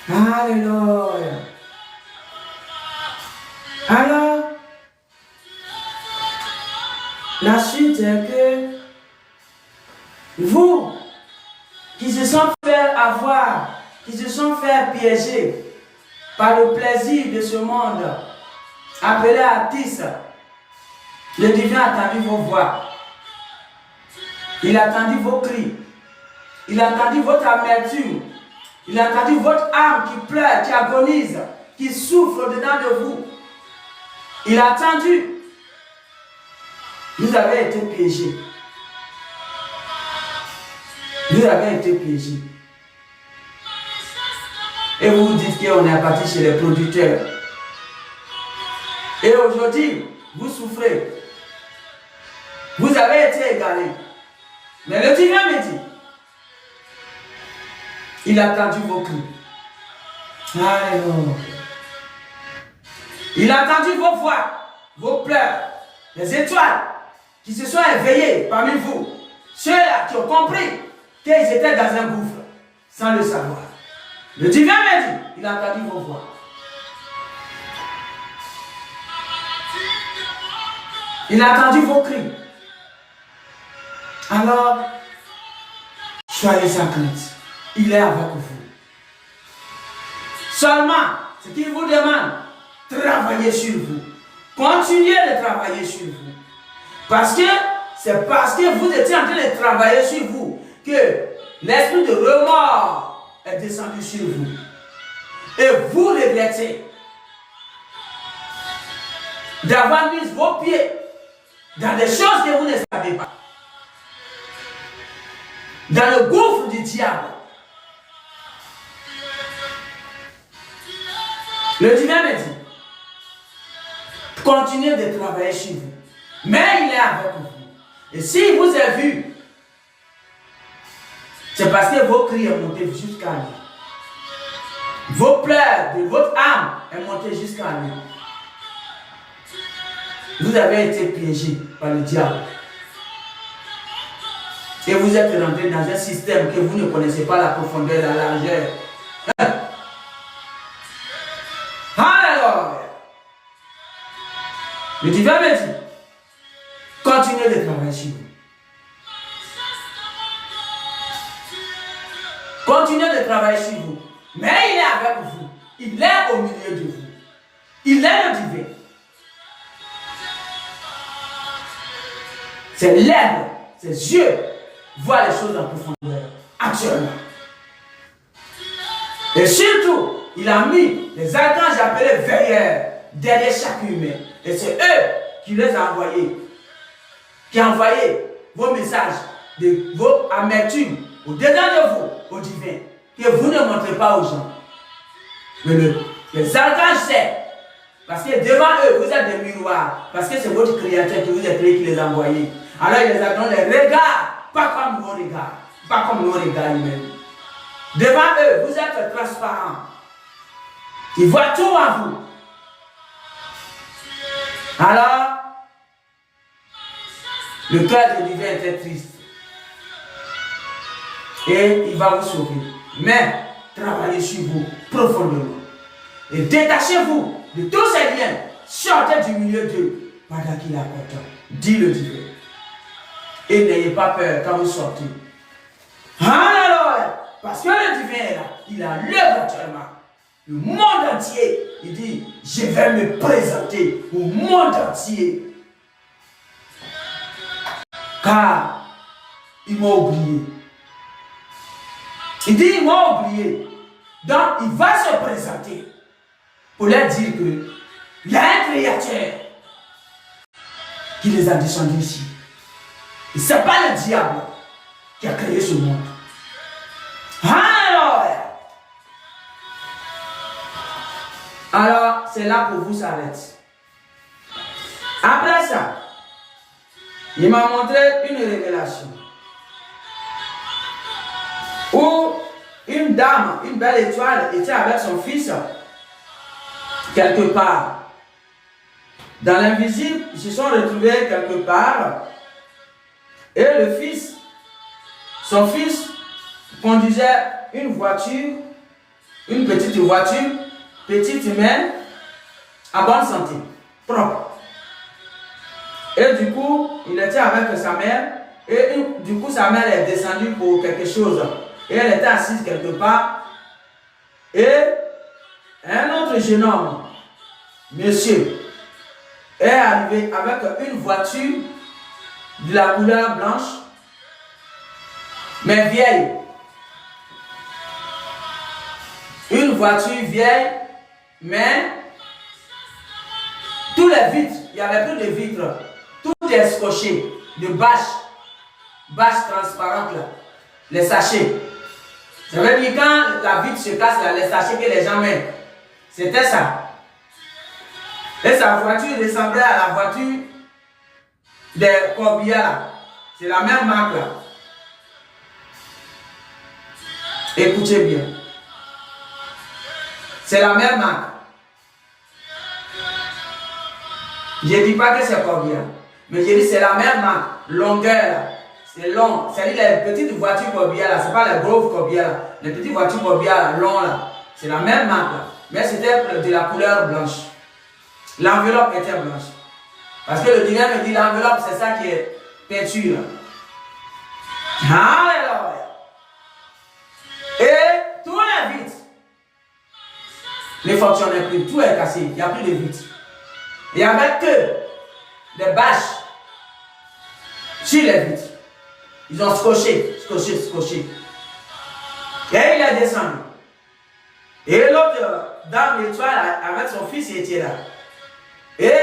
Alléluia. Alors, la suite est que vous qui se sont fait avoir, qui se sont fait piéger par le plaisir de ce monde, appelé artiste, le divin a entendu vos voix, il a entendu vos cris, il a entendu votre amertume, il a entendu votre âme qui pleure, qui agonise, qui souffre dedans de vous. Il a entendu. Vous avez été piégés. Vous avez été piégés. Et vous vous dites qu'on est parti chez les producteurs. Et aujourd'hui, vous souffrez. Vous avez été égarés. Mais le divin me dit, il a entendu vos cris. Alléluia. Il a entendu vos voix, vos pleurs, les étoiles qui se sont éveillées parmi vous. Ceux-là qui ont compris qu'ils étaient dans un gouffre, sans le savoir. Le divin m'a dit, il a entendu vos voix. Il a entendu vos cris. Alors, soyez sans crainte. Il est avec vous. Seulement, ce qu'il vous demande, travaillez sur vous. Continuez de travailler sur vous. Parce que c'est parce que vous étiez en train de travailler sur vous que l'esprit de remords est descendu sur vous. Et vous regrettez d'avoir mis vos pieds dans des choses que vous ne savez pas. Dans le gouffre du diable. Le divin me dit, continuez de travailler sur vous. Mais il est avec vous. Et s'il vous a vu, c'est parce que vos cris sont montés jusqu'à lui. Vos pleurs de votre âme sont montés jusqu'à lui. Vous avez été piégés par le diable. Et vous êtes rentré dans un système que vous ne connaissez pas la profondeur, la largeur. Alléluia. Le divin me dit, continuez de travailler sur vous. Continuez de travailler sur vous. Mais il est avec vous. Il est au milieu de vous. Il est le divin. C'est l'aigle, ses yeux voient les choses en profondeur, actuellement. Et surtout, il a mis les archanges appelés veilleurs derrière chaque humain. Et c'est eux qui les ont envoyés, qui ont envoyé vos messages, vos amertumes au-dedans de vous, au divin, que vous ne montrez pas aux gens. Mais les archanges savent, parce que devant eux, vous êtes des miroirs, parce que c'est votre créateur qui vous a créé, qui les a envoyés. Alors les archanges les regardent, pas comme nos regards, pas comme nos regards humains. Devant eux, vous êtes transparents. Ils voient tout en vous. Alors, le cœur de divin était triste. Et il va vous sauver. Mais, travaillez sur vous profondément. Et détachez-vous de tous ces liens. Sortez du milieu d'eux pendant qu'il est important. Dit le divin. Et n'ayez pas peur quand vous sortez. Alléluia. Parce que le divin est là. Il a l'œuvre actuellement. Le monde entier. Il dit, je vais me présenter au monde entier. Car il m'a oublié. Il dit, il m'a oublié. Donc, il va se présenter pour leur dire que il y a un créateur qui les a descendus ici. Et ce n'est pas le diable qui a créé ce monde. Alléluia. Alors, c'est là pour vous s'arrête. Après ça, il m'a montré une révélation où une dame, une belle étoile, était avec son fils quelque part. Dans l'invisible, ils se sont retrouvés quelque part. Et le fils, son fils, conduisait une voiture Une petite voiture, petite humaine, en bonne santé, propre. Et du coup, il était avec sa mère. Et du coup, sa mère est descendue pour quelque chose. Et elle était assise quelque part. Et un autre jeune homme, monsieur, est arrivé avec une voiture de la couleur blanche, mais vieille. Une voiture vieille, mais tous les vitres, il n'y avait plus de vitres. Tout est scotché de bâches transparentes là, les sachets. Ça veut dire quand la vitre se casse là, les sachets que les gens mettent, c'était ça. Et sa voiture ressemblait à la voiture des corbillards là. C'est la même marque là. Écoutez bien. C'est la même marque. Je ne dis pas que c'est corbillard. Mais je dis c'est la même marque. Longueur. C'est long. C'est-à-dire les petites voitures corbillard là. Ce n'est pas les gros corbillard là. Les petites voitures corbillard longs là. C'est la même marque là. Mais c'était de la couleur blanche. L'enveloppe était blanche. Parce que le divin me dit l'enveloppe c'est ça qui est peinture. Alléluia. Et tous les vitres ne fonctionnaient plus. Tout est cassé. Il n'y a plus de vitres. Il n'y avait que des bâches sur les vitres. Ils ont scotché. Et il est descendu. Et l'autre dame l'étoile avec son fils il était là. Et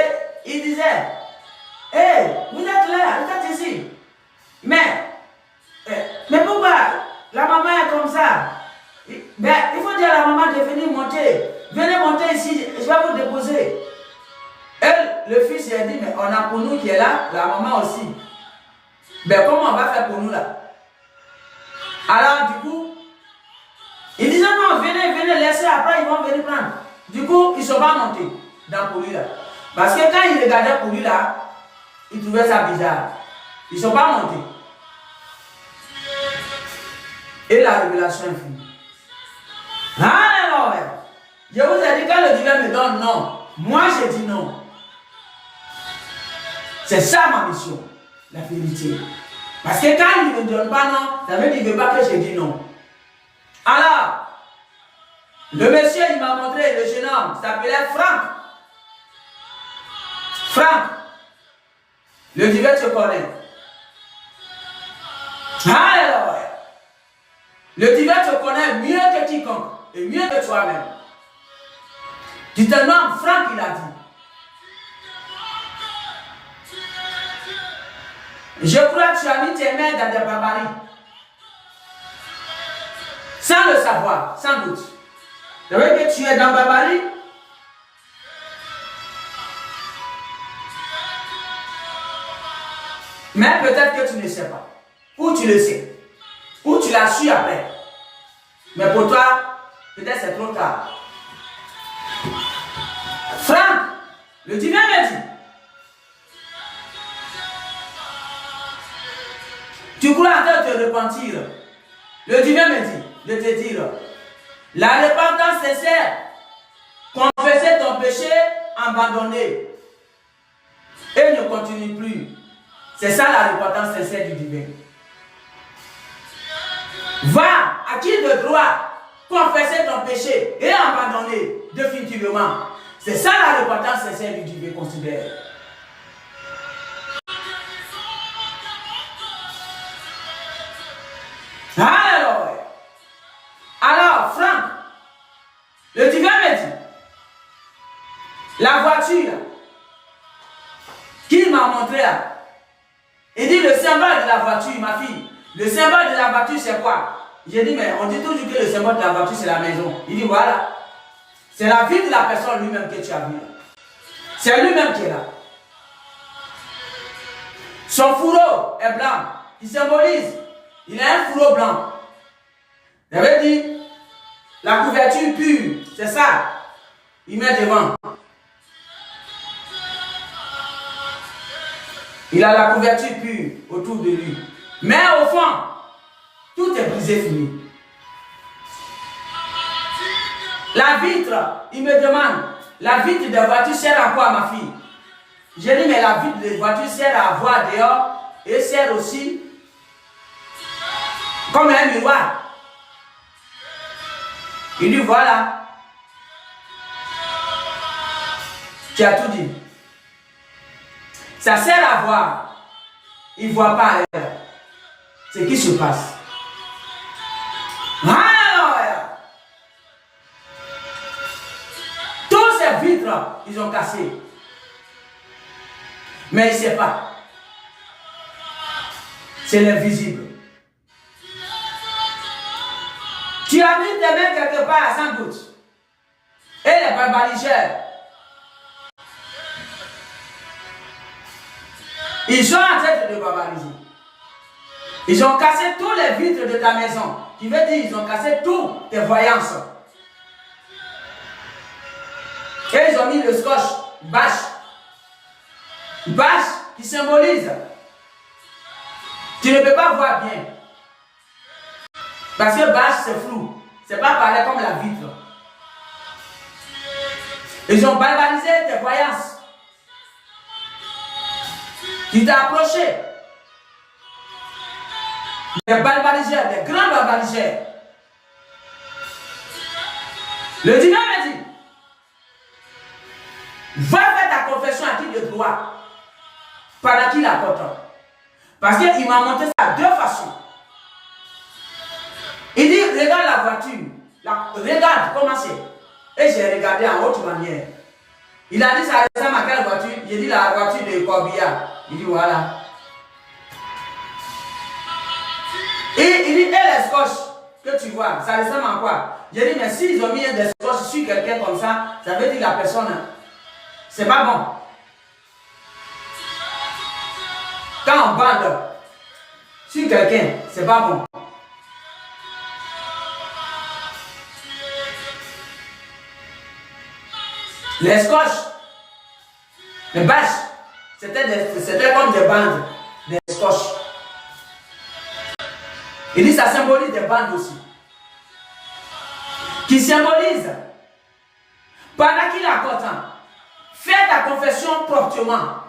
il disait, hey, vous êtes là, vous êtes ici. Mais pourquoi la maman est comme ça? Ben, il faut dire à la maman de venir monter. Venez monter ici, je vais vous déposer. Elle, le fils, il a dit, mais on a pour nous qui est là, la maman aussi. Ben, comment on va faire pour nous là? Alors, du coup, il disait, non, venez, laissez, après ils vont venir prendre. Du coup, ils ne sont pas montés dans pour lui là. Parce que quand ils regardaient pour lui là, ils trouvaient ça bizarre. Ils ne sont pas montés. Et la révélation est finie. Alléluia. Je vous ai dit, quand le divin me donne non, moi je dis non. C'est ça ma mission, la vérité. Parce que quand il ne me donne pas non, ça veut dire qu'il ne veut pas que je dise non. Alors, le monsieur, il m'a montré, le jeune homme, s'appelait Franck. Franck, le divin te connaît. Alléluia. Le divin te connaît mieux que quiconque et mieux que toi-même. Tu te nommes Franck, il a dit. Je crois que tu as mis tes mains dans des barbaries. Sans le savoir, sans doute. Ça veut dire que tu es dans la barbarie. Mais peut-être que tu ne sais pas. Ou tu le sais. Ou tu l'as su après. Mais pour toi, peut-être c'est trop tard. Franck, le divin me dit, tu crois en train de te repentir. Le divin me dit de te dire, la repentance c'est confesser ton péché, abandonner et ne continue plus. C'est ça la repentance sincère du divin. Va à qui de droit confesser ton péché et abandonner définitivement. C'est ça la repentance sincère du divin considère. Alléluia. Alors, Franck, le divin me dit, la voiture qu'il m'a montré là, il dit le symbole de la voiture, ma fille, le symbole de la voiture c'est quoi? J'ai dit, mais on dit toujours que le symbole de la voiture c'est la maison. Il dit, voilà, c'est la vie de la personne lui-même que tu as vu. C'est lui-même qui est là. Son fourreau est blanc, il symbolise. Il a un fourreau blanc. Ça veut dire la couverture pure. C'est ça. Il met devant. Il a la couverture pure autour de lui. Mais au fond, tout est brisé, fini. La vitre, il me demande, la vitre de voiture sert à quoi, ma fille? J'ai dit, mais la vitre de voiture sert à voir dehors et sert aussi comme un miroir. Il dit, voilà. Tu as tout dit. Ça sert à voir. Il ne voit pas ce qui se passe. Alléluia. Tous ces vitres, ils ont cassé. Mais il ne sait pas. C'est l'invisible. Tu as mis tes mains quelque part, sans doute. Et les barbaligeurs, ils sont en train de barbariser. Ils ont cassé tous les vitres de ta maison. Qui veut dire ils ont cassé toutes tes voyances. Et ils ont mis le scotch, bâche. Bâche qui symbolise. Tu ne peux pas voir bien. Parce que bâche c'est flou. C'est pas parler comme la vitre. Ils ont barbarisé tes voyances. Tu t'es approché. Des barbariseurs, des grands barbariseurs. Le divin m'a dit, va faire ta confession à titre de droit. Pendant qu'il apporte. Parce qu'il m'a montré ça de deux façons. Il dit, regarde la voiture. Regarde comment c'est. Et j'ai regardé en autre manière. Il a dit, ça ressemble à quelle voiture? J'ai dit, la voiture de Corbillard. Il dit, voilà. Et il dit, et les scotch que tu vois, ça ressemble à quoi? J'ai dit, mais s'ils ont mis des scotch sur quelqu'un comme ça, ça veut dire que la personne, c'est pas bon. Quand on bande sur quelqu'un, c'est pas bon. Les scotch, les bâches, c'était comme des bandes, des scotch. Il dit ça symbolise des bandes aussi. Qui symbolise, pendant qu'il est content, fais ta confession proprement.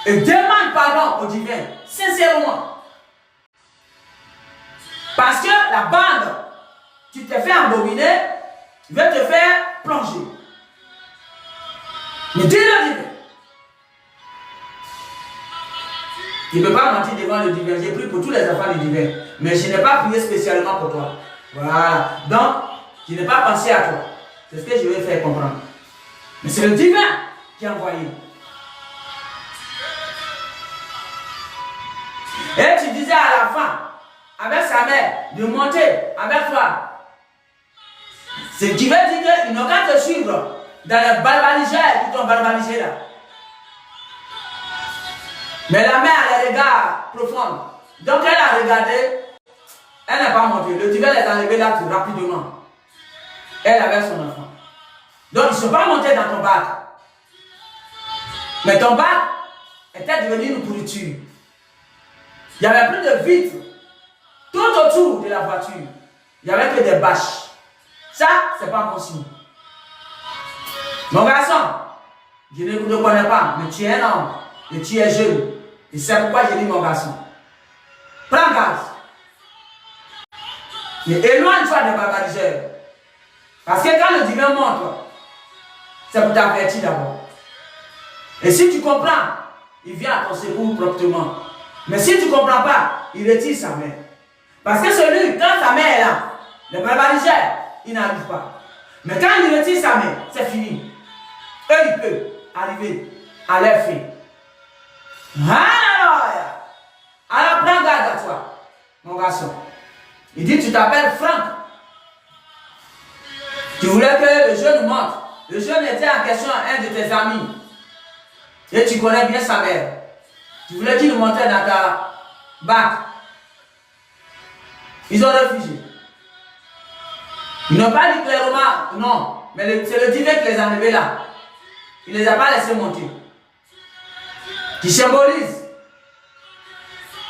Et demande pardon au divin, sincèrement. Parce que la bande, tu te fais embobiner, veut te faire plonger. Mais dis-le divin. Tu ne peux pas mentir devant le divin. J'ai prié pour tous les enfants du divin. Mais je n'ai pas prié spécialement pour toi. Voilà. Donc, je n'ai pas pensé à toi. C'est ce que je vais faire comprendre. Mais c'est le divin qui a envoyé. Et tu disais à la fin, avec sa mère, de monter avec toi. Ce qui veut dire qu'ils n'ont qu'à te suivre dans les barbariseurs qui t'ont barbarisé là. Mais la mère a les regards profonds. Donc elle a regardé, elle n'a pas monté. Le divin les a enlevés là tout rapidement. Elle avait son enfant. Donc ils ne sont pas montés dans ton bac. Mais ton bac était devenu une pourriture. Il n'y avait plus de vitres. Tout autour de la voiture, il n'y avait que des bâches. Ça, c'est pas possible. Mon garçon, je ne te connais pas, mais tu es un homme et tu es jeune. Et c'est pourquoi je dis mon garçon. Prends gaz. Mais éloigne-toi des barbariseurs. Parce que quand le divin montre, c'est pour t'avertir d'abord. Et si tu comprends, il vient à ton secours promptement. Mais si tu ne comprends pas, il retire sa main. Parce que celui, quand sa main est là, le barbariseur, il n'arrive pas. Mais quand il retire sa main, c'est fini. Eux, ils peuvent arriver à leur fin. Alléluia. Alors prends garde à toi, mon garçon. Il dit, tu t'appelles Franck. Tu voulais que le jeune monte. Le jeune était en question à un de tes amis. Et tu connais bien sa mère. Tu voulais qu'il montait dans ta bac. Ils ont refusé. Ils n'ont pas dit clairement non. Mais c'est le divin qui les a enlevés là. Il ne les a pas laissés monter. Qui symbolise.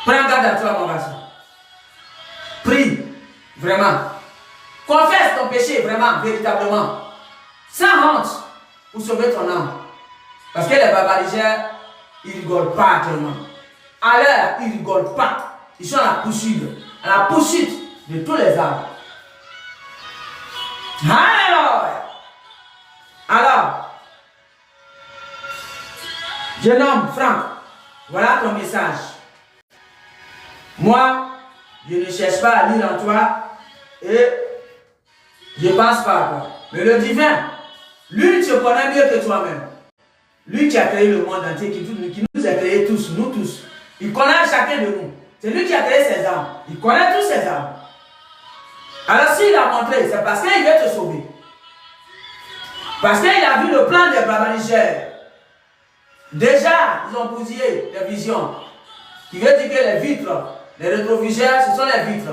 Prends garde à toi, mon garçon. Prie. Vraiment. Confesse ton péché vraiment, véritablement. Sans honte pour sauver ton âme. Parce que les barbariseurs, ils ne rigolent pas actuellement. À l'heure, ils ne rigolent pas. Ils sont à la poursuite de tous les arbres. Alléluia. Alors, jeune homme, Franck, voilà ton message. Moi, je ne cherche pas à lire en toi et je ne pense pas à toi. Mais le divin, lui, te connaît mieux que toi-même. Lui qui a créé le monde entier, qui nous a créés tous, nous tous. Il connaît chacun de nous. C'est lui qui a créé ses âmes. Il connaît tous ses âmes. Alors s'il a montré, c'est parce qu'il veut te sauver. Parce qu'il a vu le plan des barbariseurs. Déjà, ils ont bousillé les visions. Qui veut dire que les vitres, les rétroviseurs, ce sont les vitres.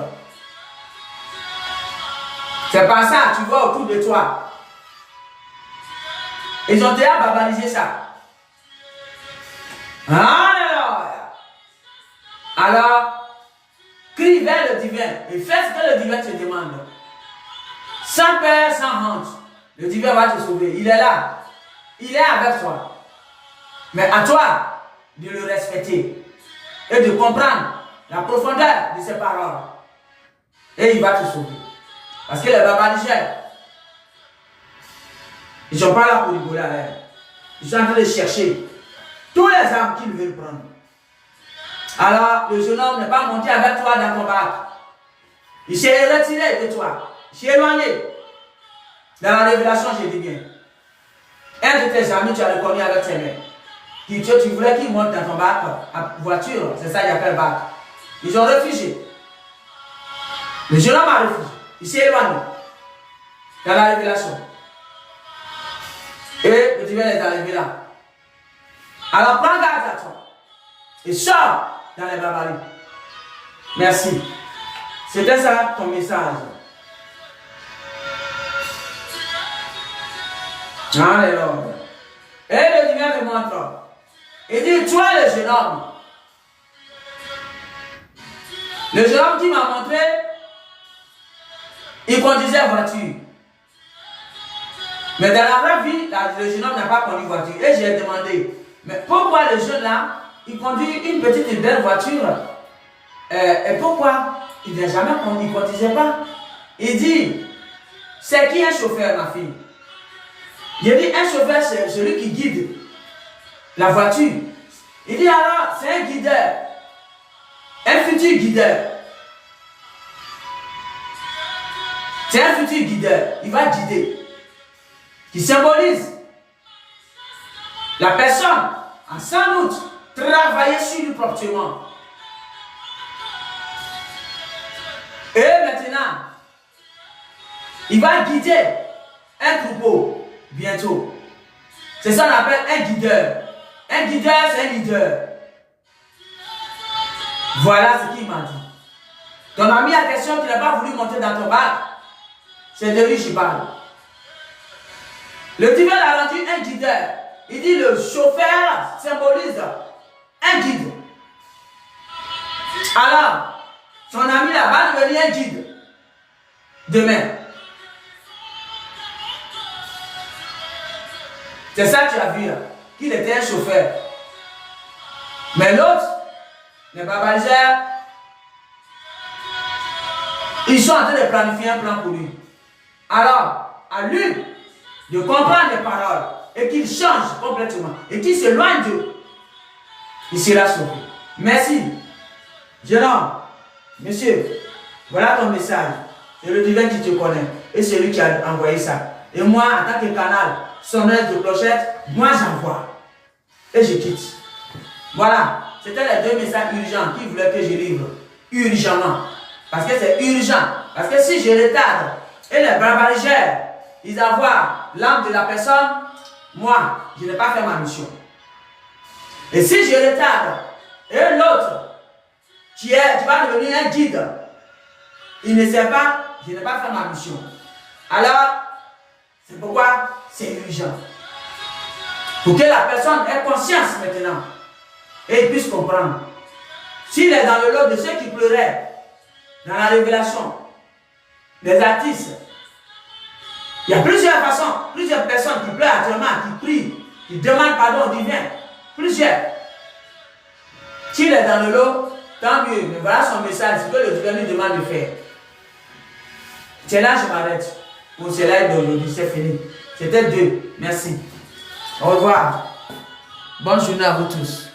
C'est par ça, tu vois autour de toi. Ils ont déjà barbarisé ça. Alléluia. Alors, crie vers le divin et fais ce que le divin te demande. Sans peur, sans honte. Le divin va te sauver. Il est là. Il est avec toi. Mais à toi de le respecter et de comprendre la profondeur de ses paroles. Et il va te sauver. Parce que les barbariseurs, ils ne sont pas là pour rigoler à l'air. Ils sont en train de chercher tous les âmes qu'ils veulent prendre. Alors, le jeune homme n'est pas monté avec toi dans ton bac. Il s'est retiré de toi. Il s'est éloigné. Dans la révélation, je dis bien. Un de tes amis, tu as reconnu avec tes mains. Tu voulais qu'il monte dans ton bac, à voiture, c'est ça qu'il appelle bac. Ils ont refusé. Le jeune homme a refusé. Il s'est éloigné. Dans la révélation. Et le divin est arrivé là. Alors prends garde à toi. Et sors dans les barbaries. Merci. C'était ça ton message. Alléluia. Et le divin me montre. Il dit, toi le jeune homme. Le jeune homme qui m'a montré, il conduisait la voiture. Mais dans la vraie vie, le jeune homme n'a pas conduit voiture. Et j'ai demandé, mais pourquoi le jeune là, il conduit une petite et belle voiture et pourquoi il n'a jamais conduit, il ne conduisait pas? Il dit, c'est qui un chauffeur, ma fille? Il dit, un chauffeur, c'est celui qui guide la voiture. Il dit alors, c'est un guideur, un futur guideur. C'est un futur guideur, il va guider. Qui symbolise la personne a sans doute travaillé sur lui proprement. Et maintenant, il va guider un troupeau bientôt. C'est ça qu'on appelle un guideur. Un guideur, c'est un leader. Voilà ce qu'il m'a dit. Ton ami a question, tu n'as pas voulu monter dans ton bac. C'est de lui que je parle. Le divin l'a rendu un guideur. Il dit le chauffeur symbolise un guide. Alors, son ami là va devenir un guide. Demain. C'est ça que tu as vu là. Qu'il était un chauffeur. Mais l'autre, les barbariseurs, ils sont en train de planifier un plan pour lui. Alors, à lui de comprendre les paroles et qu'il change complètement et qu'il s'éloigne d'eux, il sera sauvé. Merci. Jeune homme, monsieur, voilà ton message. C'est le divin qui te connaît et c'est lui qui a envoyé ça. Et moi, en tant que canal, sonneuse de clochette, moi j'envoie et je quitte. Voilà, c'était les deux messages urgents qu'il voulait que je livre urgemment. Parce que c'est urgent. Parce que si je retarde et les barbariseurs, ils envoient l'âme de la personne, moi, je n'ai pas fait ma mission. Et si je retarde et l'autre, qui va devenir un guide, il ne sait pas, je n'ai pas fait ma mission. Alors, c'est pourquoi c'est urgent. Pour que la personne ait conscience maintenant et puisse comprendre. S'il est dans le lot de ceux qui pleuraient dans la révélation, les artistes. Il y a plusieurs façons, plusieurs personnes qui pleurent actuellement, qui prient, qui demandent pardon au divin. Plusieurs. S'il est dans le lot, tant mieux. Mais voilà son message, ce que le divin lui demande de faire. C'est là que je m'arrête. Pour cela d'aujourd'hui, c'est fini. C'était 2. Merci. Au revoir. Bonne journée à vous tous.